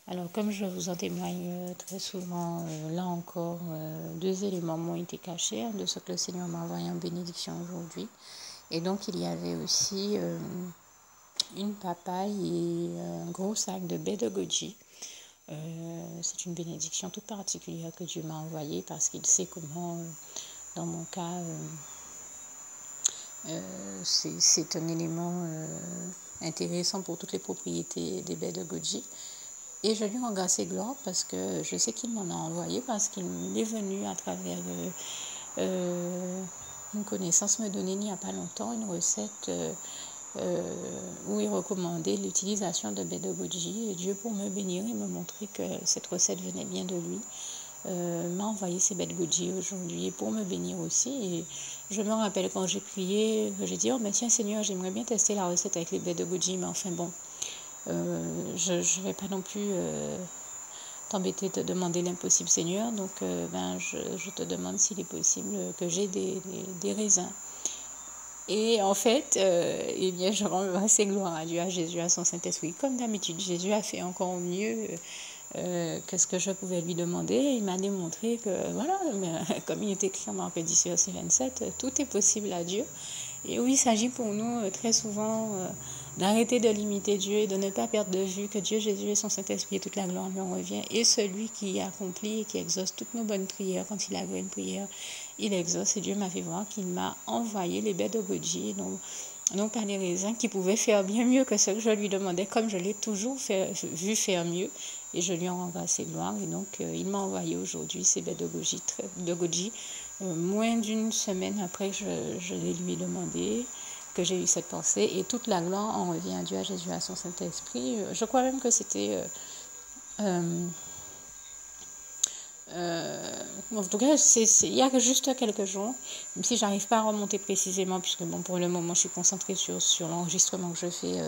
Alors, comme je vous en témoigne très souvent, là encore, deux éléments m'ont été cachés, hein, de ce que le Seigneur m'a envoyé en bénédiction aujourd'hui. Et donc, il y avait aussi une papaye et un gros sac de baies de goji. C'est une bénédiction toute particulière que Dieu m'a envoyée parce qu'il sait comment, dans mon cas, c'est un élément intéressant pour toutes les propriétés des baies de goji. Et je lui rends grâce et gloire parce que je sais qu'il m'en a envoyé, parce qu'il est venu à travers une connaissance me donner il n'y a pas longtemps une recette où il recommandait l'utilisation de baies de goji. Et Dieu, pour me bénir et me montrer que cette recette venait bien de lui, m'a envoyé ces baies de goji aujourd'hui pour me bénir aussi. Et je me rappelle quand j'ai prié, que j'ai dit, oh mais tiens Seigneur, j'aimerais bien tester la recette avec les baies de goji, mais enfin bon, je ne vais pas non plus t'embêter de demander l'impossible, Seigneur. Donc, je te demande s'il est possible que j'ai des raisins. Et en fait, eh bien, je rends grâce et gloire à Dieu, à Jésus, à son Saint-Esprit. Comme d'habitude, Jésus a fait encore mieux que ce que je pouvais lui demander. Il m'a démontré que, voilà, comme il est écrit en Marc 10, verset 27, tout est possible à Dieu. Et oui, il s'agit pour nous très souvent d'arrêter de limiter Dieu et de ne pas perdre de vue que Dieu, Jésus et son Saint-Esprit, toute la gloire lui en revient. Et celui qui accomplit et qui exauce toutes nos bonnes prières, quand il a une prière, il exauce. Et Dieu m'a fait voir qu'il m'a envoyé les baies de goji, donc non pas les raisins, qui pouvaient faire bien mieux que ce que je lui demandais, comme je l'ai toujours vu faire mieux. Et je lui en rends grâce et gloire. Et donc, il m'a envoyé aujourd'hui ces baies de goji, moins d'une semaine après que je les lui ai demandé, que j'ai eu cette pensée. Et toute la gloire en revient à Dieu, à Jésus, à son Saint-Esprit. Je crois même que c'était... en tout cas, il y a juste quelques jours, même si j'arrive pas à remonter précisément, puisque bon, pour le moment, je suis concentrée sur l'enregistrement que je fais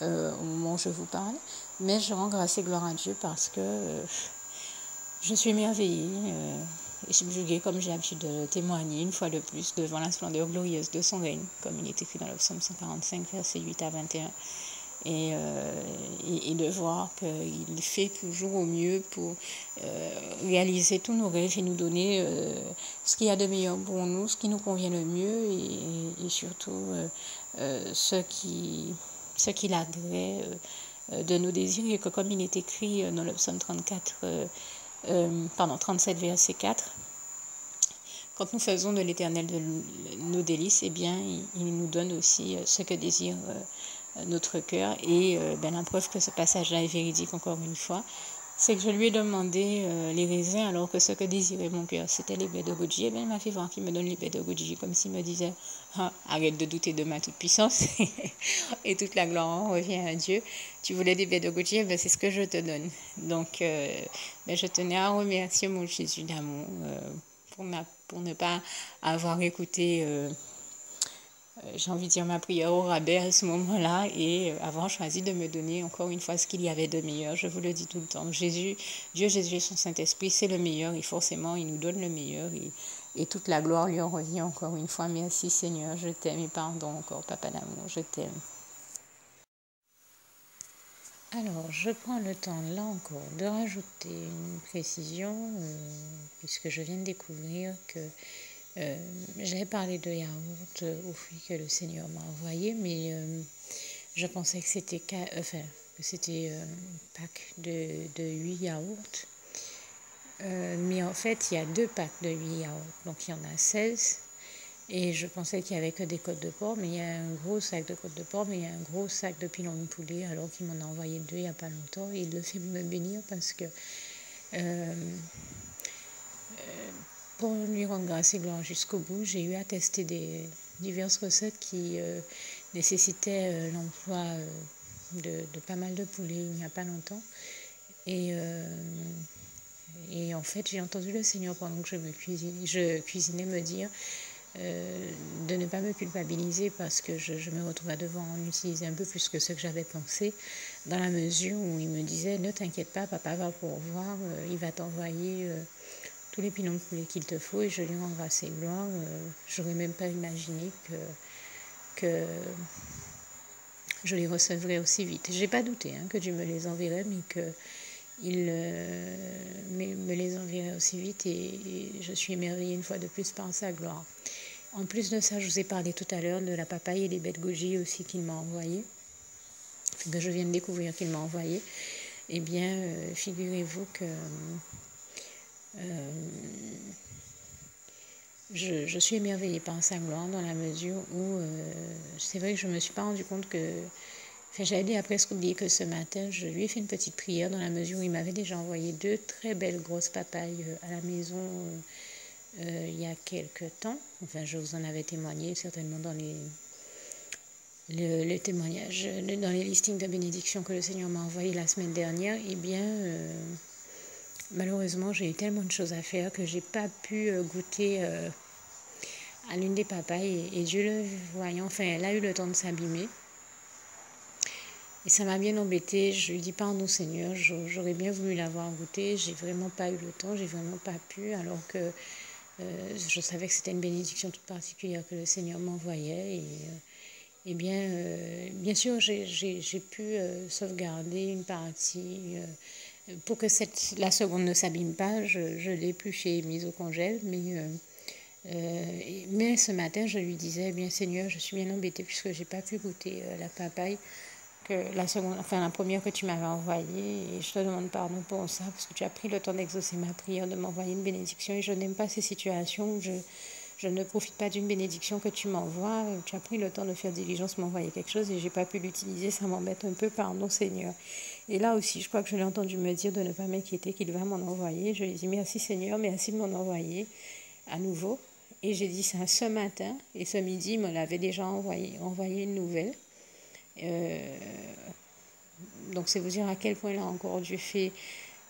au moment où je vous parle. Mais je rends grâce et gloire à Dieu parce que je suis émerveillée et subjuguée, comme j'ai l'habitude de témoigner une fois de plus devant la splendeur glorieuse de son règne, comme il est écrit dans le psaume 145, versets 8 à 21. Et de voir qu'il fait toujours au mieux pour réaliser tous nos rêves et nous donner ce qu'il y a de meilleur pour nous, ce qui nous convient le mieux et surtout ce qu'il agrée de nos désirs, et que comme il est écrit dans le psaume 37 verset 4, quand nous faisons de l'Éternel de nos délices, eh bien, il nous donne aussi ce que désire notre cœur. Et la preuve que ce passage-là est véridique, encore une fois, c'est que je lui ai demandé les raisins, alors que ce que désirait mon cœur, c'était les baies de goji. Et bien, il m'a fait voir qu'il me donne les baies de goji, comme s'il me disait, ah, arrête de douter de ma toute-puissance. Et toute la gloire revient à Dieu. Tu voulais des baies de goji, ben, c'est ce que je te donne. Donc, je tenais à remercier mon Jésus d'amour pour ne pas avoir écouté... j'ai envie de dire ma prière au rabais à ce moment-là, et avoir choisi de me donner encore une fois ce qu'il y avait de meilleur. Je vous le dis tout le temps, Jésus, Dieu, Jésus et son Saint-Esprit, c'est le meilleur, et forcément il nous donne le meilleur, et toute la gloire lui en revient encore une fois. Merci Seigneur, je t'aime, et pardon encore Papa d'amour, je t'aime. Alors, je prends le temps, là encore, de rajouter une précision, puisque je viens de découvrir que j'avais parlé de yaourt aux fruits que le Seigneur m'a envoyé, mais je pensais que c'était un pack de 8 yaourts. Mais en fait, il y a 2 packs de 8 yaourts, donc il y en a 16. Et je pensais qu'il n'y avait que des côtes de porc, mais il y a un gros sac de côtes de porc, mais il y a un gros sac de pilons de poulet, alors qu'il m'en a envoyé 2 il n'y a pas longtemps. Et il le fait me bénir parce que pour lui rendre grâce et gloire jusqu'au bout, j'ai eu à tester diverses recettes qui nécessitaient l'emploi de pas mal de poulet il n'y a pas longtemps. Et en fait, j'ai entendu le Seigneur pendant que je cuisinais me dire de ne pas me culpabiliser parce que je me retrouvais devant en utiliser un peu plus que ce que j'avais pensé, dans la mesure où il me disait ne t'inquiète pas, papa va pourvoir, il va t'envoyer tous les pilons de poulet qu'il te faut, et je lui rends grâce et gloire. J'aurais même pas imaginé que je les recevrais aussi vite. J'ai pas douté que Dieu me les enverrait, mais il me les enverrait aussi vite et je suis émerveillée une fois de plus par sa gloire. En plus de ça, je vous ai parlé tout à l'heure de la papaye et des baies de goji aussi qu'il m'a envoyé, que je viens de découvrir qu'il m'a envoyé. Eh bien, figurez-vous que je suis émerveillée par sa gloire dans la mesure où c'est vrai que je ne me suis pas rendu compte que... Enfin, j'allais presque oublier que ce matin, je lui ai fait une petite prière dans la mesure où il m'avait déjà envoyé 2 très belles grosses papayes à la maison il y a quelques temps. Enfin, je vous en avais témoigné certainement dans le témoignage, dans les listings de bénédiction que le Seigneur m'a envoyé la semaine dernière. Eh bien, malheureusement, j'ai eu tellement de choses à faire que j'ai pas pu goûter à l'une des papayes. Et Dieu le voyant, enfin, elle a eu le temps de s'abîmer. Et ça m'a bien embêtée. Je lui dis pardon Seigneur, j'aurais bien voulu l'avoir goûté. J'ai vraiment pas eu le temps, j'ai vraiment pas pu. Alors que je savais que c'était une bénédiction toute particulière que le Seigneur m'envoyait. Et bien, bien sûr, j'ai pu sauvegarder une partie. Pour que la seconde ne s'abîme pas, je l'ai épluchée et mise au congèle. Mais ce matin, je lui disais, bien Seigneur, je suis bien embêtée puisque j'ai pas pu goûter la papaye. La première que tu m'avais envoyée, et je te demande pardon pour ça, parce que tu as pris le temps d'exaucer ma prière, de m'envoyer une bénédiction, et je n'aime pas ces situations où je ne profite pas d'une bénédiction que tu m'envoies. Tu as pris le temps de faire diligence, m'envoyer quelque chose, et j'ai pas pu l'utiliser, ça m'embête un peu, pardon Seigneur. Et là aussi, je crois que je l'ai entendu me dire de ne pas m'inquiéter, qu'il va m'en envoyer. Je lui ai dit merci Seigneur, merci de m'en envoyer à nouveau. Et j'ai dit ça ce matin, et ce midi, il me l'avait déjà envoyé une nouvelle. Donc c'est vous dire à quel point là encore Dieu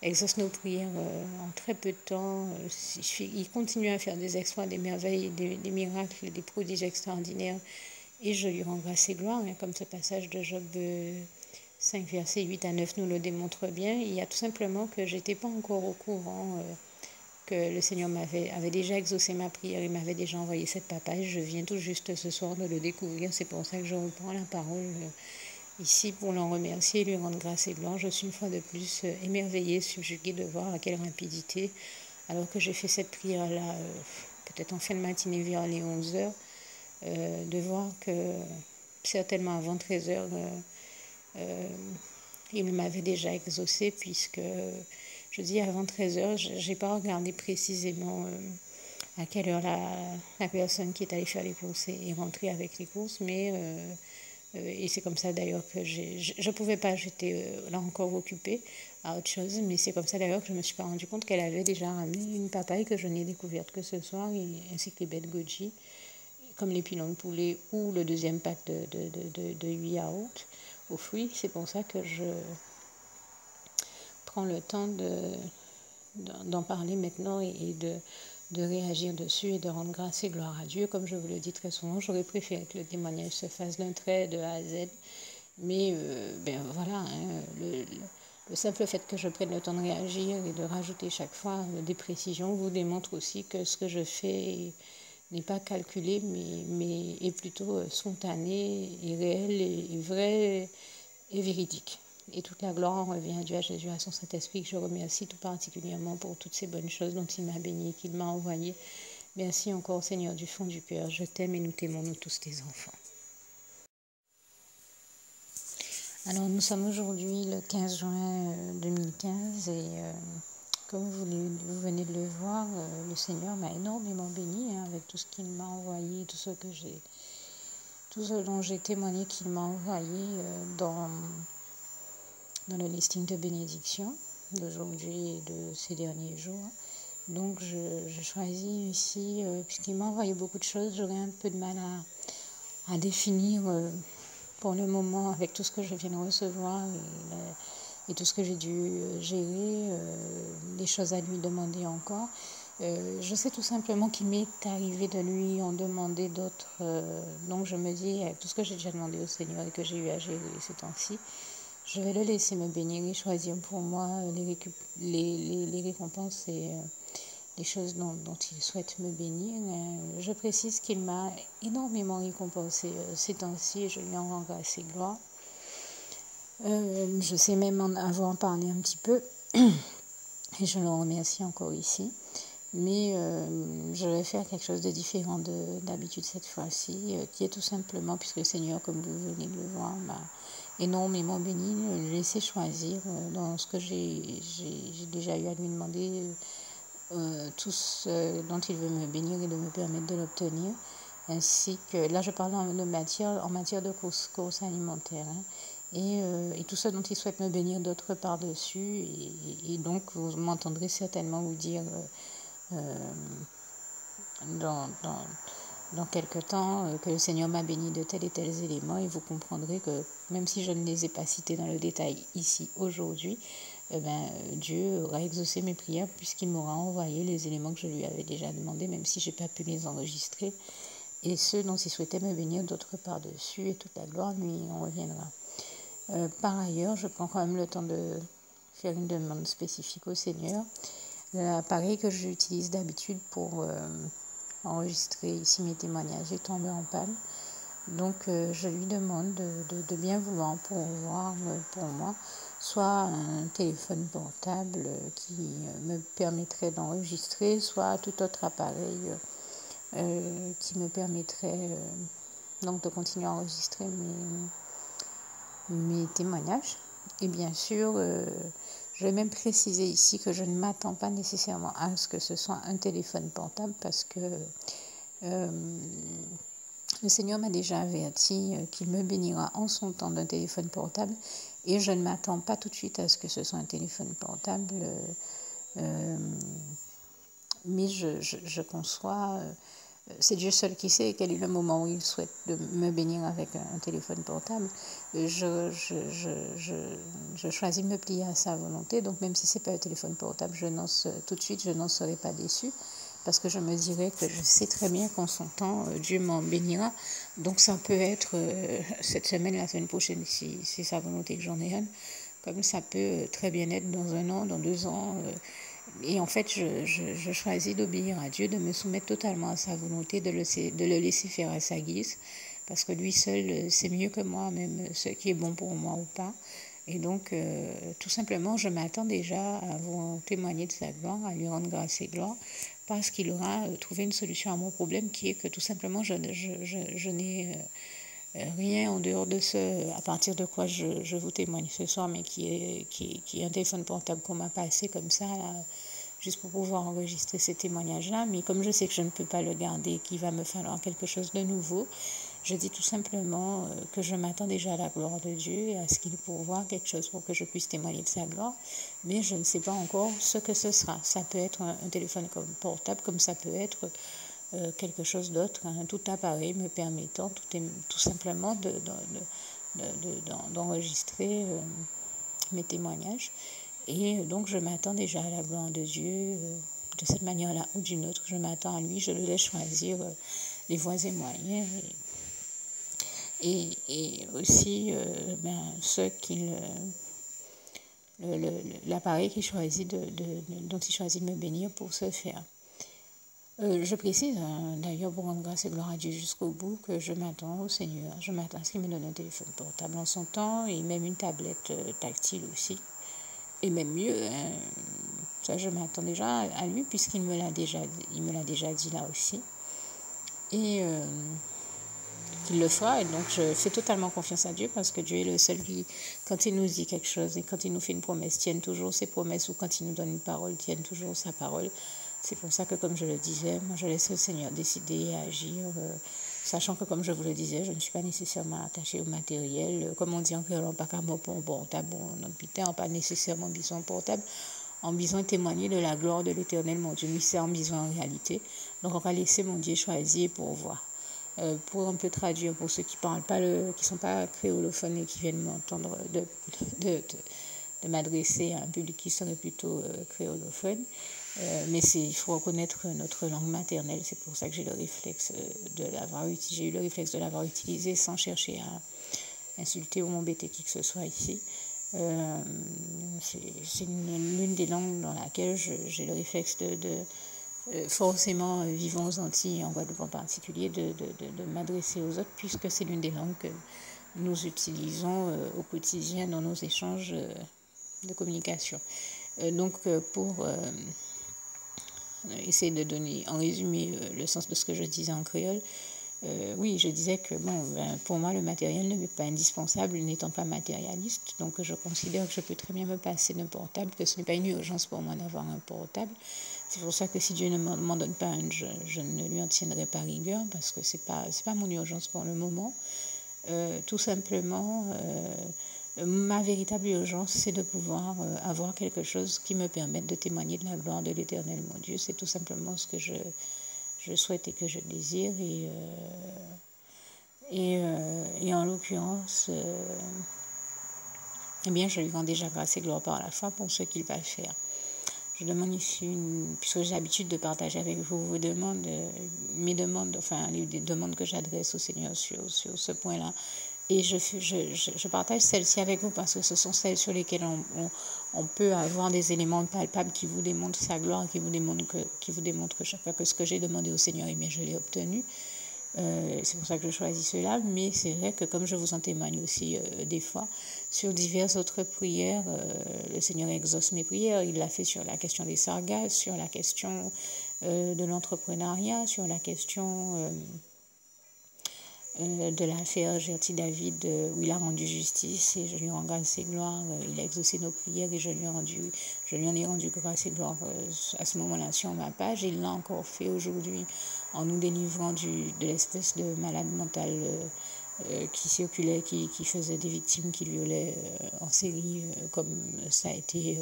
exauce nos prières en très peu de temps. Il continue à faire des exploits, des merveilles, des miracles, des prodiges extraordinaires. Et je lui rends grâce et gloire, comme ce passage de Job 5, versets 8 à 9 nous le démontre bien. Il y a tout simplement que je n'étais pas encore au courant que le Seigneur avait déjà exaucé ma prière, il m'avait déjà envoyé cette papaye. Je viens tout juste ce soir de le découvrir, c'est pour ça que je reprends la parole ici pour l'en remercier et lui rendre grâce et gloire. Je suis une fois de plus émerveillée, subjuguée de voir à quelle rapidité, alors que j'ai fait cette prière-là, peut-être en fin de matinée vers les 11 heures, de voir que certainement avant 13 heures, il m'avait déjà exaucé, puisque je dis avant 13 heures, je n'ai pas regardé précisément à quelle heure la personne qui est allée faire les courses est rentrée avec les courses, mais et c'est comme ça d'ailleurs que je ne pouvais pas, j'étais là encore occupée à autre chose, mais c'est comme ça d'ailleurs que je ne me suis pas rendu compte qu'elle avait déjà ramené une papaye que je n'ai découverte que ce soir, ainsi que les baies de goji, comme les pilons de poulet ou le deuxième pack de 8 yaourts aux fruits. C'est pour ça que je prends le temps d'en parler maintenant et de réagir dessus et de rendre grâce et gloire à Dieu. Comme je vous le dis très souvent, j'aurais préféré que le témoignage se fasse d'un trait de A à Z. Mais ben voilà, le simple fait que je prenne le temps de réagir et de rajouter chaque fois des précisions vous démontre aussi que ce que je fais n'est pas calculé, mais est plutôt spontané et réel et vrai et véridique. Et toute la gloire en revient à Dieu, à Jésus, à son Saint-Esprit, que je remercie tout particulièrement pour toutes ces bonnes choses dont il m'a béni, qu'il m'a envoyé. Merci encore, Seigneur, du fond du cœur. Je t'aime et nous t'aimons, nous tous tes enfants. Alors, nous sommes aujourd'hui le 15 juin 2015 et comme vous venez de le voir, le Seigneur m'a énormément béni avec tout ce qu'il m'a envoyé, tout ce dont j'ai témoigné qu'il m'a envoyé dans le listing de bénédiction d'aujourd'hui et de ces derniers jours. Donc je choisis ici, puisqu'il m'a envoyé beaucoup de choses, j'aurais un peu de mal à définir pour le moment avec tout ce que je viens de recevoir et tout ce que j'ai dû gérer, des choses à lui demander encore. Je sais tout simplement qu'il m'est arrivé de lui en demander d'autres, donc je me dis, avec tout ce que j'ai déjà demandé au Seigneur et que j'ai eu à gérer ces temps-ci, je vais le laisser me bénir et choisir pour moi les récompenses et les choses dont il souhaite me bénir. Je précise qu'il m'a énormément récompensé ces temps-ci et je lui en rends grâce et gloire. Je sais même en avoir parlé un petit peu. Et je le remercie encore ici. Mais je vais faire quelque chose de différent d'habitude cette fois-ci, qui est tout simplement, puisque le Seigneur, comme vous venez de le voir, m'a énormément béni, le laisser choisir dans ce que j'ai déjà eu à lui demander, tout ce dont il veut me bénir et de me permettre de l'obtenir. Ainsi que, là je parle en matière de course alimentaire, hein, et tout ce dont il souhaite me bénir d'autre par-dessus. Et donc vous m'entendrez certainement vous dire dans, dans, dans quelque temps que le Seigneur m'a béni de tels et tels éléments, et vous comprendrez que même si je ne les ai pas cités dans le détail ici aujourd'hui, Dieu aura exaucé mes prières puisqu'il m'aura envoyé les éléments que je lui avais déjà demandé, même si je n'ai pas pu les enregistrer, et ceux dont il souhaitait me bénir d'autre part dessus, et toute la gloire lui en reviendra. Par ailleurs, je prends quand même le temps de faire une demande spécifique au Seigneur. L'appareil que j'utilise d'habitude pour enregistrer ici mes témoignages est tombé en panne. Donc je lui demande de bien vouloir pourvoir pour moi soit un téléphone portable qui me permettrait d'enregistrer, soit tout autre appareil qui me permettrait donc de continuer à enregistrer mes témoignages. Et bien sûr, je vais même préciser ici que je ne m'attends pas nécessairement à ce que ce soit un téléphone portable, parce que le Seigneur m'a déjà averti qu'il me bénira en son temps d'un téléphone portable, et je ne m'attends pas tout de suite à ce que ce soit un téléphone portable, mais je conçois, c'est Dieu seul qui sait quel est le moment où il souhaite de me bénir avec un téléphone portable. Je choisis de me plier à sa volonté, donc même si ce n'est pas un téléphone portable, tout de suite je n'en serai pas déçue, parce que je me dirais que je sais très bien qu'en son temps, Dieu m'en bénira. Donc ça peut être cette semaine, la semaine prochaine, si c'est sa volonté que j'en ai un, comme ça peut très bien être dans 1 an, dans 2 ans. Et en fait, je choisis d'obéir à Dieu, de me soumettre totalement à sa volonté, de le laisser faire à sa guise, parce que lui seul sait mieux que moi, même ce qui est bon pour moi ou pas. Et donc, tout simplement, je m'attends déjà à vous témoigner de sa gloire, à lui rendre grâce et gloire, parce qu'il aura trouvé une solution à mon problème, qui est que tout simplement, je n'ai rien en dehors de ce à partir de quoi je vous témoigne ce soir, mais qui est un téléphone portable qu'on m'a passé comme ça, là, juste pour pouvoir enregistrer ces témoignages-là. Mais comme je sais que je ne peux pas le garder, qu'il va me falloir quelque chose de nouveau, je dis tout simplement que je m'attends déjà à la gloire de Dieu et à ce qu'il pourvoie quelque chose pour que je puisse témoigner de sa gloire. Mais je ne sais pas encore ce que ce sera. Ça peut être un téléphone portable, comme ça peut être quelque chose d'autre, tout appareil me permettant tout simplement d'enregistrer mes témoignages. Et donc je m'attends déjà à la gloire de Dieu de cette manière-là ou d'une autre. Je m'attends à lui, je le laisse choisir les voies et moyens. Et aussi l'appareil dont il choisit de me bénir pour ce faire. Je précise, d'ailleurs, pour rendre grâce et gloire à Dieu jusqu'au bout, que je m'attends au Seigneur. Je m'attends à ce qu'il me donne un téléphone portable en son temps, et même une tablette tactile aussi. Et même mieux, ça je m'attends déjà à lui, puisqu'il me l'a déjà dit là aussi. Et qu'il le fera, et donc je fais totalement confiance à Dieu, parce que Dieu est le seul qui, quand il nous dit quelque chose et quand il nous fait une promesse, tienne toujours ses promesses, ou quand il nous donne une parole, tienne toujours sa parole. C'est pour ça que, comme je le disais, moi je laisse le Seigneur décider et agir, sachant que, comme je vous le disais, je ne suis pas nécessairement attachée au matériel. Comme on dit en créole, pas qu'à mon portable, on n'a pas nécessairement besoin portable, en besoin de témoigner de la gloire de l'Éternel, mon Dieu, mais c'est en besoin en réalité. Donc on va laisser mon Dieu choisir pour voir. Pour un peu traduire, pour ceux qui parlent pas qui sont pas créolophones et qui viennent m'entendre de m'adresser à un public qui serait plutôt créolophone. Mais il faut reconnaître notre langue maternelle. C'est pour ça que j'ai eu le réflexe de l'avoir utilisé sans chercher à insulter ou m'embêter qui que ce soit ici. C'est l'une des langues dans laquelle j'ai le réflexe forcément vivant aux Antilles et en Guadeloupe en particulier, de m'adresser aux autres, puisque c'est l'une des langues que nous utilisons au quotidien dans nos échanges de communication. Pour essayer de donner en résumé le sens de ce que je disais en créole, oui, je disais que pour moi, le matériel n'est pas indispensable n'étant pas matérialiste. Donc, je considère que je peux très bien me passer d'un portable, que ce n'est pas une urgence pour moi d'avoir un portable. C'est pour ça que si Dieu ne m'en donne pas un, je ne lui en tiendrai pas rigueur, parce que c'est pas mon urgence pour le moment. Tout simplement, ma véritable urgence, c'est de pouvoir avoir quelque chose qui me permette de témoigner de la gloire de l'Éternel, mon Dieu. C'est tout simplement ce que je souhaite et que je désire. Et en l'occurrence, eh bien, je lui rends déjà grâce et gloire par la foi pour ce qu'il va faire. Je demande ici, puisque j'ai l'habitude de partager avec vous vos demandes, mes demandes, enfin les demandes que j'adresse au Seigneur sur ce point-là. Et je partage celles-ci avec vous parce que ce sont celles sur lesquelles on peut avoir des éléments palpables qui vous démontrent sa gloire, qui vous démontrent chaque fois que ce que j'ai demandé au Seigneur, eh bien, je l'ai obtenu. C'est pour ça que je choisis cela, mais c'est vrai que comme je vous en témoigne aussi des fois, sur diverses autres prières, le Seigneur exauce mes prières. Il l'a fait sur la question des sargasses, sur la question de l'entrepreneuriat, sur la question de l'affaire Gerty David, où il a rendu justice et je lui rends grâce et gloire. Il a exaucé nos prières et je lui en ai rendu grâce et gloire à ce moment-là sur ma page. Et il l'a encore fait aujourd'hui en nous délivrant de l'espèce de malade mental qui circulait, qui faisait des victimes, qui violait en série, comme ça a été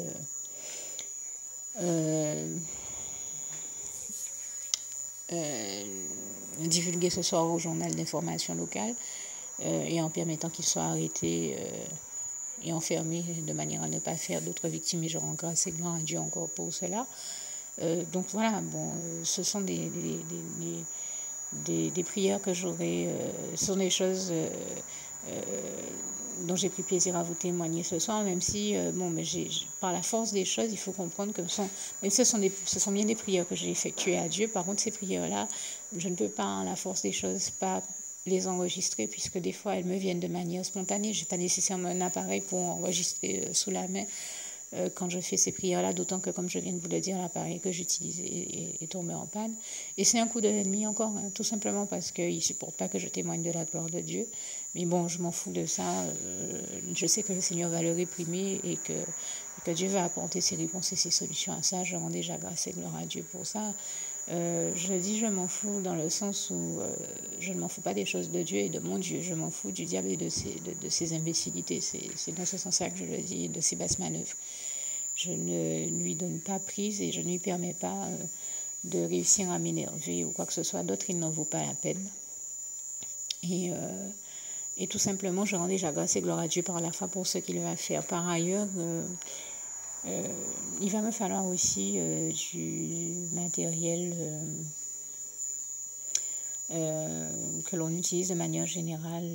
divulgué ce soir au journal d'information locale, et en permettant qu'il soit arrêté et enfermé de manière à ne pas faire d'autres victimes. Et je rends grâce et gloire à Dieu encore pour cela. Donc voilà, ce sont des prières que j'aurai, ce sont des choses dont j'ai pris plaisir à vous témoigner ce soir, même si, par la force des choses, il faut comprendre que ce sont bien des prières que j'ai effectuées à Dieu. Par contre, ces prières-là, je ne peux pas, en la force des choses, pas les enregistrer, puisque des fois, elles me viennent de manière spontanée. Je n'ai pas nécessairement un appareil pour enregistrer sous la main quand je fais ces prières-là, d'autant que, comme je viens de vous le dire, l'appareil que j'utilise est tombé en panne. Et c'est un coup de l'ennemi encore, tout simplement parce qu'il ne supporte pas que je témoigne de la gloire de Dieu. Mais bon, je m'en fous de ça. Je sais que le Seigneur va le réprimer et que Dieu va apporter ses réponses et ses solutions à ça. Je rends déjà grâce et gloire à Dieu pour ça. Je dis je m'en fous dans le sens où je ne m'en fous pas des choses de Dieu et de mon Dieu. Je m'en fous du diable et de ses imbécilités. C'est dans ce sens-là que je le dis, de ses basses manœuvres. Je ne lui donne pas prise et je ne lui permets pas de réussir à m'énerver ou quoi que ce soit d'autre. Il n'en vaut pas la peine. Et tout simplement, je rends déjà grâce et gloire à Dieu par la foi pour ce qu'il va faire. Par ailleurs, il va me falloir aussi du matériel que l'on utilise de manière générale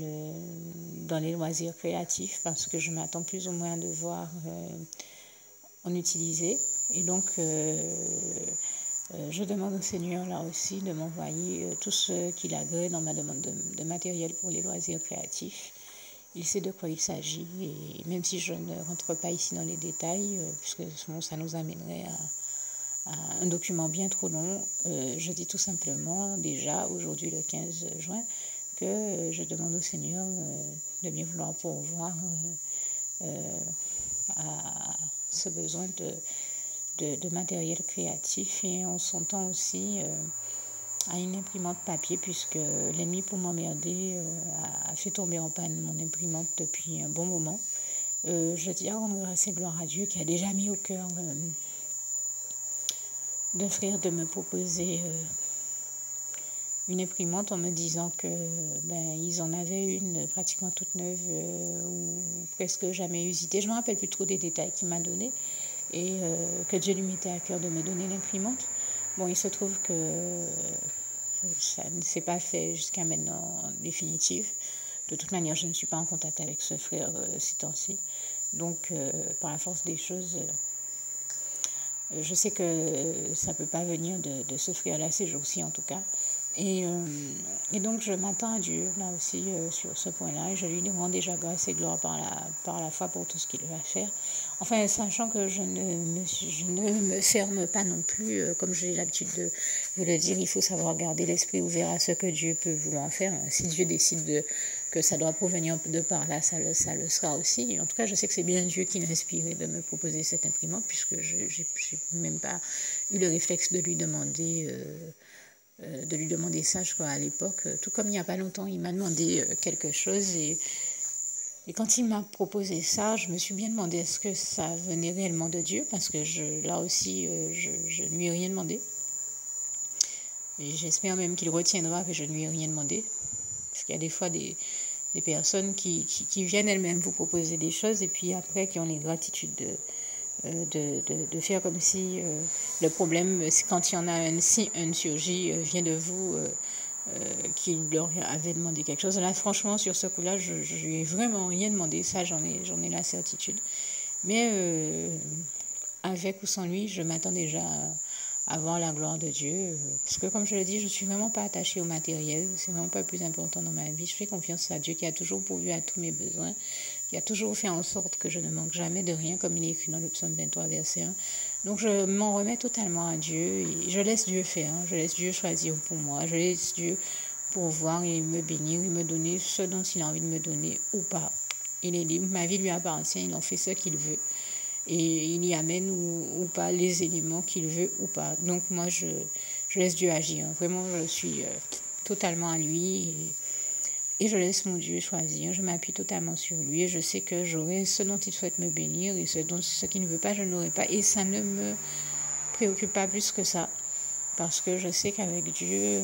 dans les loisirs créatifs, parce que je m'attends plus ou moins à devoir en utiliser. Et donc, je demande au Seigneur là aussi de m'envoyer tout ce qu'il agrée dans ma demande de matériel pour les loisirs créatifs. Il sait de quoi il s'agit, et même si je ne rentre pas ici dans les détails, puisque ça nous amènerait à un document bien trop long, je dis tout simplement déjà aujourd'hui le 15 juin que je demande au Seigneur de bien vouloir pourvoir à ce besoin de matériel créatif, et on s'entend aussi à une imprimante papier, puisque l'ennemi, pour m'emmerder, a fait tomber en panne mon imprimante depuis un bon moment. Je dis à rendre grâce et gloire à Dieu qui a déjà mis au cœur d'un frère de me proposer une imprimante en me disant que ils en avaient une pratiquement toute neuve ou presque jamais usitée. Je ne me rappelle plus trop des détails qu'il m'a donnés, et que Dieu lui mettait à cœur de me donner l'imprimante. Bon, il se trouve que ça ne s'est pas fait jusqu'à maintenant en définitive. De toute manière, je ne suis pas en contact avec ce frère ces temps-ci. Donc, par la force des choses, je sais que ça ne peut pas venir de ce frère-là, ces jours-ci en tout cas. Et donc, je m'attends à Dieu, là aussi, sur ce point-là. Et je lui rends déjà grâce et gloire par la foi pour tout ce qu'il va faire. Enfin, sachant que je ne me ferme pas non plus, comme j'ai l'habitude de le dire, il faut savoir garder l'esprit ouvert à ce que Dieu peut vouloir faire. Si Dieu décide que ça doit provenir de par là, ça le sera aussi. En tout cas, je sais que c'est bien Dieu qui m'a inspiré de me proposer cette imprimante, puisque je n'ai même pas eu le réflexe de lui demander ça, je crois, à l'époque. Tout comme il n'y a pas longtemps, il m'a demandé quelque chose et quand il m'a proposé ça, je me suis bien demandé est-ce que ça venait réellement de Dieu, parce que là aussi, je ne lui ai rien demandé. Et j'espère même qu'il retiendra que je ne lui ai rien demandé. Parce qu'il y a des fois des personnes qui viennent elles-mêmes vous proposer des choses et puis après qui ont les gratitudes de faire comme si le problème, quand il y en a un, si un surgit, vient de vous, qu'il leur avait demandé quelque chose. Là, franchement, sur ce coup-là, je lui ai vraiment rien demandé. Ça, j'en ai la certitude. Mais avec ou sans lui, je m'attends déjà à voir la gloire de Dieu. Parce que, comme je le dis, je ne suis vraiment pas attachée au matériel. C'est vraiment pas le plus important dans ma vie. Je fais confiance à Dieu qui a toujours pourvu à tous mes besoins, qui a toujours fait en sorte que je ne manque jamais de rien, comme il est écrit dans le psaume 23, verset 1. Donc je m'en remets totalement à Dieu et je laisse Dieu faire, je laisse Dieu choisir pour moi, je laisse Dieu pourvoir et me bénir et me donner ce dont il a envie de me donner ou pas. Il est libre, ma vie lui appartient, il en fait ce qu'il veut et il y amène ou pas les éléments qu'il veut ou pas. Donc moi je laisse Dieu agir, vraiment je suis totalement à lui et je laisse mon Dieu choisir, je m'appuie totalement sur lui et je sais que j'aurai ce dont il souhaite me bénir et ce qu'il ne veut pas, je ne l'aurai pas. Et ça ne me préoccupe pas plus que ça. Parce que je sais qu'avec Dieu,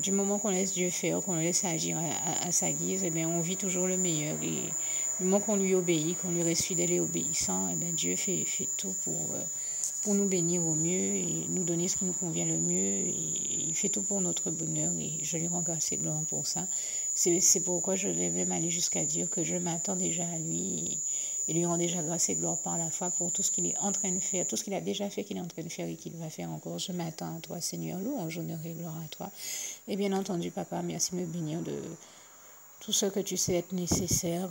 du moment qu'on laisse Dieu faire, qu'on le laisse agir à sa guise, eh bien, on vit toujours le meilleur. Et du moment qu'on lui obéit, qu'on lui reste fidèle et obéissant, eh bien, Dieu fait tout pour nous bénir au mieux et nous donner ce qui nous convient le mieux. Et il fait tout pour notre bonheur et je lui rends grâce et gloire pour ça. C'est pourquoi je vais même aller jusqu'à dire que je m'attends déjà à lui et lui rends déjà grâce et gloire par la foi pour tout ce qu'il est en train de faire, tout ce qu'il a déjà fait, qu'il est en train de faire et qu'il va faire encore. Je m'attends à toi, Seigneur, louange, honneur et gloire à toi. Et bien entendu, Papa, merci de me bénir de tout ce que tu sais être nécessaire.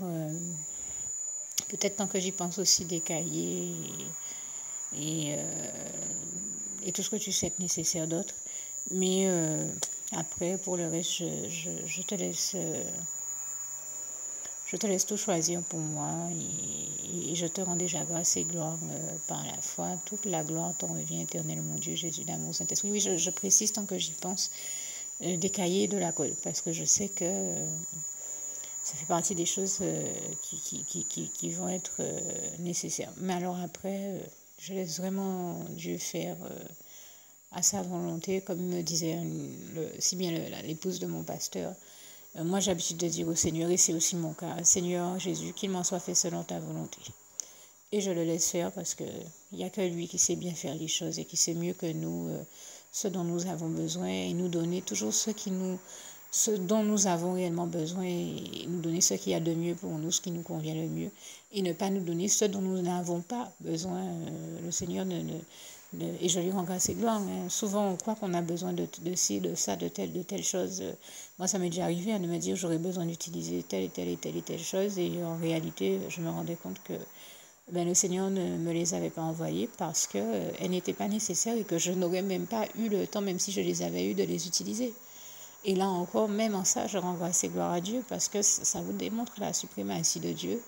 Peut-être tant que j'y pense aussi des cahiers et tout ce que tu sais être nécessaire d'autre. Mais après, pour le reste, je te laisse tout choisir pour moi et je te rends déjà grâce et gloire par la foi. Toute la gloire t'en revient, éternel, mon Dieu, Jésus d'amour, Saint-Esprit. Oui, je précise tant que j'y pense des cahiers et de la colle parce que je sais que ça fait partie des choses qui vont être nécessaires. Mais alors après, je laisse vraiment Dieu faire à sa volonté, comme me disait si bien l'épouse de mon pasteur. Moi, j'ai l'habitude de dire au Seigneur, et c'est aussi mon cas, Seigneur Jésus, qu'il m'en soit fait selon ta volonté. Et je le laisse faire parce qu'il n'y a que lui qui sait bien faire les choses et qui sait mieux que nous ce dont nous avons besoin et nous donner toujours ce dont nous avons réellement besoin et nous donner ce qu'il y a de mieux pour nous, ce qui nous convient le mieux et ne pas nous donner ce dont nous n'avons pas besoin. Le Seigneur et je lui rends grâce et gloire. Hein. Souvent, on croit qu'on a besoin de ci, de ça, de telle chose. Moi, ça m'est déjà arrivé de me dire j'aurais besoin d'utiliser telle et telle chose. Et en réalité, je me rendais compte que le Seigneur ne me les avait pas envoyées parce qu'elles n'étaient pas nécessaires et que je n'aurais même pas eu le temps, même si je les avais eues, de les utiliser. Et là encore, même en ça, je rends grâce et gloire à Dieu parce que ça vous démontre la suprématie de Dieu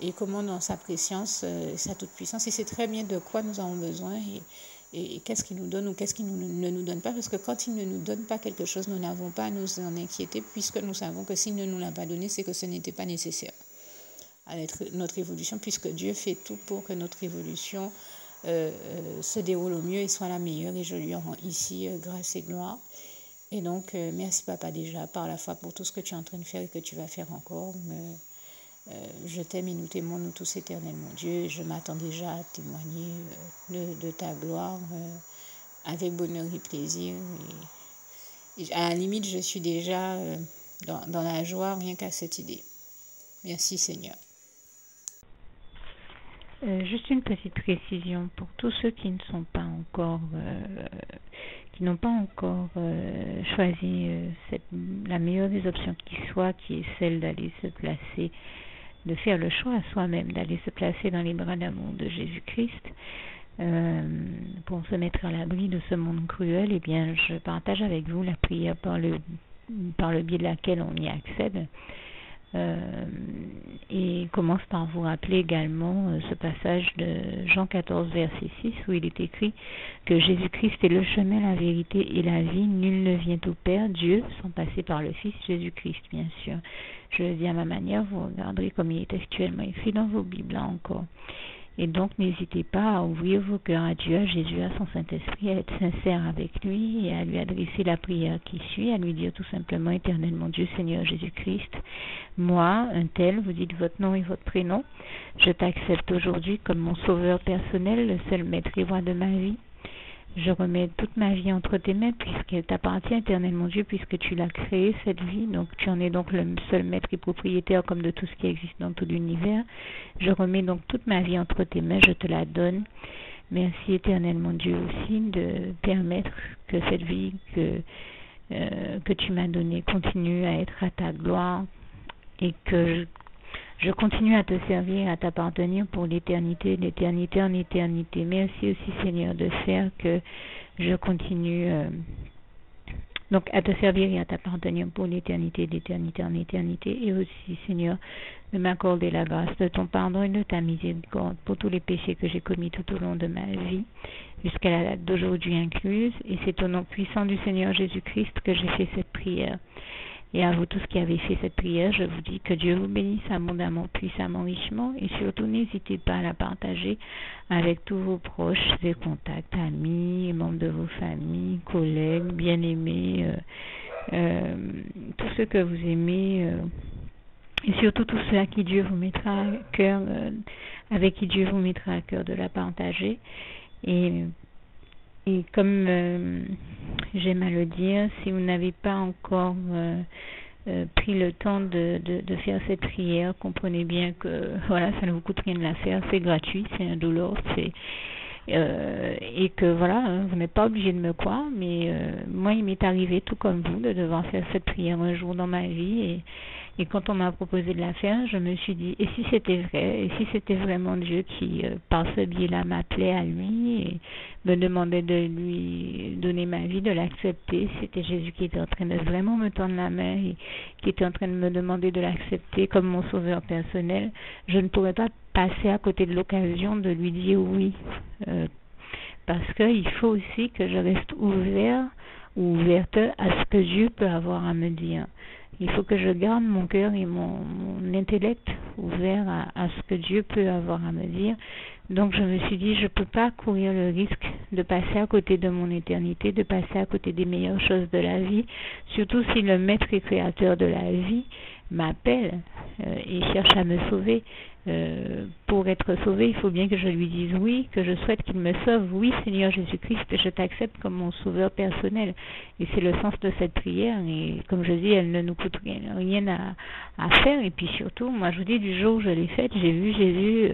et comment dans sa préscience, sa toute-puissance, il sait très bien de quoi nous avons besoin et qu'est-ce qu'il nous donne ou qu'est-ce qu'il ne nous donne pas. Parce que quand il ne nous donne pas quelque chose, nous n'avons pas à nous en inquiéter puisque nous savons que s'il ne nous l'a pas donné, c'est que ce n'était pas nécessaire à notre évolution, puisque Dieu fait tout pour que notre évolution se déroule au mieux et soit la meilleure. Et je lui rends ici grâce et gloire. Et donc, merci Papa déjà par la foi pour tout ce que tu es en train de faire et que tu vas faire encore. Je t'aime et nous t'aimons, nous tous éternellement Dieu. Et je m'attends déjà à témoigner de ta gloire avec bonheur et plaisir. Et à la limite, je suis déjà dans la joie rien qu'à cette idée. Merci Seigneur. Juste une petite précision pour tous ceux qui ne sont pas encore, qui n'ont pas encore choisi la meilleure des options qui soit, qui est celle d'aller se placer de faire le choix soi-même, d'aller se placer dans les bras d'amour de Jésus-Christ, pour se mettre à l'abri de ce monde cruel, eh bien, je partage avec vous la prière par le biais de laquelle on y accède. Et commence par vous rappeler également ce passage de Jean 14, verset 6, où il est écrit que Jésus-Christ est le chemin, la vérité et la vie. Nul ne vient au Père, Dieu, sans passer par le Fils Jésus-Christ, bien sûr. Je le dis à ma manière, vous regarderez comme il est actuellement écrit dans vos Bibles là encore. Et donc, n'hésitez pas à ouvrir vos cœurs à Dieu, à Jésus, à son Saint-Esprit, à être sincère avec lui et à lui adresser la prière qui suit, à lui dire tout simplement, éternellement Dieu, Seigneur Jésus-Christ, moi, un tel, vous dites votre nom et votre prénom, je t'accepte aujourd'hui comme mon sauveur personnel, le seul maître et roi de ma vie. Je remets toute ma vie entre tes mains puisqu'elle t'appartient éternellement Dieu, puisque tu l'as créée cette vie, donc tu en es donc le seul maître et propriétaire comme de tout ce qui existe dans tout l'univers. Je remets donc toute ma vie entre tes mains, je te la donne. Merci éternellement Dieu aussi de permettre que cette vie que tu m'as donnée continue à être à ta gloire et que je continue à te servir, à t'appartenir pour l'éternité, d'éternité en éternité. Merci aussi Seigneur de faire que je continue donc à te servir et à t'appartenir pour l'éternité, d'éternité en éternité. Et aussi Seigneur de m'accorder la grâce de ton pardon et de ta miséricorde pour tous les péchés que j'ai commis tout au long de ma vie, jusqu'à la date d'aujourd'hui incluse. Et c'est au nom puissant du Seigneur Jésus-Christ que j'ai fait cette prière. Et à vous tous qui avez fait cette prière, je vous dis que Dieu vous bénisse abondamment, puissamment, richement, et surtout n'hésitez pas à la partager avec tous vos proches et contacts, amis, membres de vos familles, collègues, bien-aimés, tous ceux que vous aimez, et surtout tous ceux à qui Dieu vous mettra à cœur, avec qui Dieu vous mettra à cœur de la partager. Et comme j'aime à le dire, si vous n'avez pas encore pris le temps de faire cette prière, comprenez bien que voilà, ça ne vous coûte rien de la faire, c'est gratuit, c'est indolore, et que voilà, vous n'êtes pas obligé de me croire, mais moi il m'est arrivé tout comme vous de devoir faire cette prière un jour dans ma vie, et quand on m'a proposé de la faire, je me suis dit, et si c'était vrai, et si c'était vraiment Dieu qui, par ce biais-là, m'appelait à lui et me demandait de lui donner ma vie, de l'accepter, c'était Jésus qui était en train de vraiment me tendre la main et qui était en train de me demander de l'accepter comme mon sauveur personnel, je ne pourrais pas passer à côté de l'occasion de lui dire oui, parce qu'il faut aussi que je reste ouvert ou ouverte à ce que Dieu peut avoir à me dire. Il faut que je garde mon cœur et mon intellect ouverts à ce que Dieu peut avoir à me dire. Donc je me suis dit, je ne peux pas courir le risque de passer à côté de mon éternité, de passer à côté des meilleures choses de la vie, surtout si le maître et créateur de la vie m'appelle et cherche à me sauver. Pour être sauvé, il faut bien que je lui dise oui, que je souhaite qu'il me sauve. Oui, Seigneur Jésus-Christ, je t'accepte comme mon sauveur personnel. Et c'est le sens de cette prière. Et comme je dis, elle ne nous coûte rien à faire. Et puis surtout, moi je vous dis, du jour où je l'ai faite, j'ai vu Jésus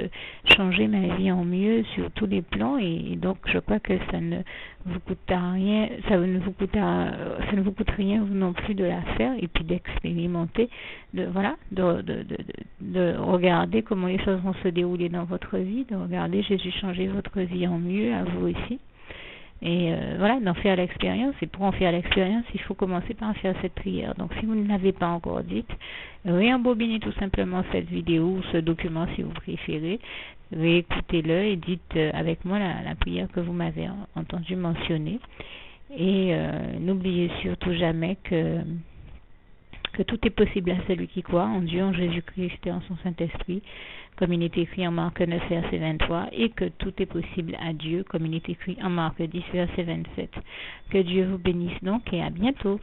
changer ma vie en mieux sur tous les plans. Et donc je crois que ça ne vous coûtera rien, ça ne vous coûte rien vous non plus de la faire et puis d'expérimenter, de regarder comment les choses vont se dérouler dans votre vie, de regarder Jésus changer votre vie en mieux, à vous aussi. Et d'en faire l'expérience. Et pour en faire l'expérience, il faut commencer par faire cette prière. Donc si vous ne l'avez pas encore dite, réembobinez tout simplement cette vidéo ou ce document si vous préférez, réécoutez-le et dites avec moi la prière que vous m'avez entendu mentionner. Et n'oubliez surtout jamais que tout est possible à celui qui croit en Dieu, en Jésus-Christ et en son Saint-Esprit, comme il est écrit en Marc 9, verset 23, et que tout est possible à Dieu, comme il est écrit en Marc 10, verset 27. Que Dieu vous bénisse donc et à bientôt.